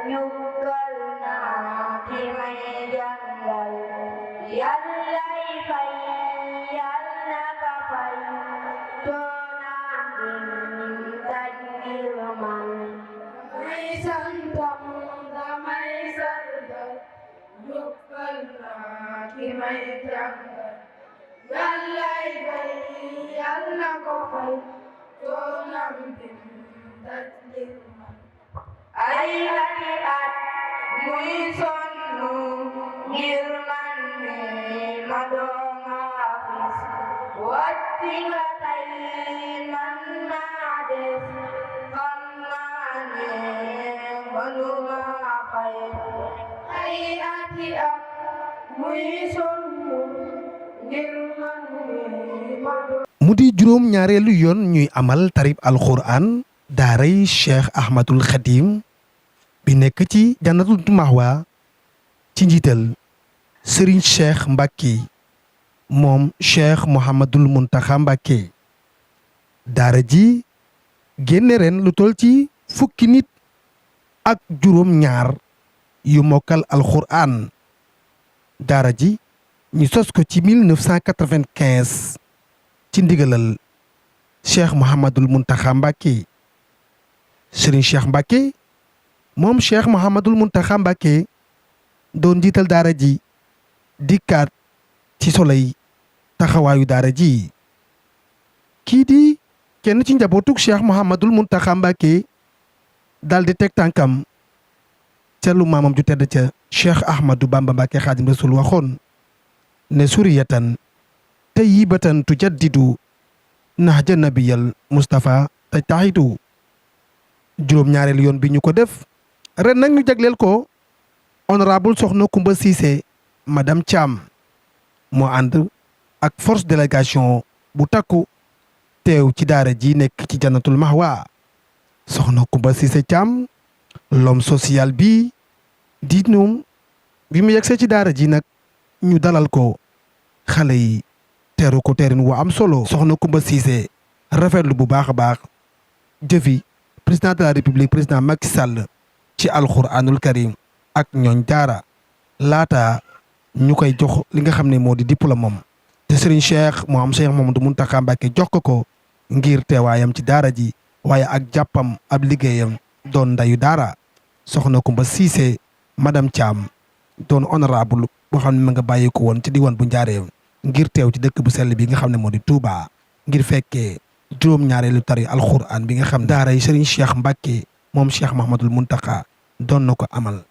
ñukkal naa ki may jàngal yàllay fay yàlla ka fay doonaan bin daj ngir man may santam damay sargal ñukkal naa ki may jàngal yàllay fay yàlla ko fay doonaan bin daj ngir man ay ati at muy sonnu ngir man ne ma doon hafiz wàcci nga tey man naa def xam naa ne mënuma fay ay ati at muy sonnu ngir man ne ma doon. mu di juróom ñaareelu yoon ñuy amal tarib alxuraan daaray Cheikh Ahmadul Khadim bi nekk ci Jannatul Mahwa ci njiital Serigne Cheikh Mbacke moom Cheikh Mouhamadul Mountakha Mbacke daara ji génne ren lu toll ci fukki nit ak juróom ñaar yu mokkal alxuraan daara ji ñu sos ko ci 1995 ci ndigalal Cheikh Mouhamadul Mountakha Mbacke Serigne Cheikh Mbacke moom Cheikh Mouhamadul Mountakha Mbacke doon jiital daara ji dikkaat ci soley taxawaayu daara ji kii di kenn ci njabootug Cheikh Mouhamadul Mountakha Mbacke daal di teg tànkam ca lu maamam ju tedd ca Cheikh Ahmadou Bamba Mbacke Xaadim Rasul waxoon ne suriyatan tayyibatan tujaddidu nahja nabiyal Mustafa tajtahidu juróom ñaareel yoon bi ñu ko def ren nag ñu jagleel ko honorable soxna Kumba Cissé madame Thiam moo ànd ak force délégation bu takku teew ci daara ji nekk ci Jannatul Mahwa soxna Kumba Cissé Thiam l'homme social bi di ñoom bi mu yegsee ci daara ji nag ñu dalal ko xale yi teeru ko teerin wu am solo soxna Kumba Cissé rafetlu bu baax a baax jëfi président de la république président Macky Sall ci alxuraanul karim ak ñooñ daara laata ñu koy jox li nga xam ne moo di diplôme moom te Serigne Cheikh moo am Cheikh Mouhamadou Mountakha Mbacke jox ko ngir teewaayam ci daara ji waaye ak jàppam ab liggéeyam doon ndayu daara soxna Kumba Cissé madame Thiam doon honorable boo xam ne ma nga bàyyi ko woon ci diwaan bu Njaareem ngir teew ci dëkk bu sell bi nga xam ne moo di Touba ngir fekkee juróom ñaareelu tari alxuraan bi nga xam daara yi Serigne Cheikh Mbacke moom Cheikh Mouhamadul Mountakha doon na ko amal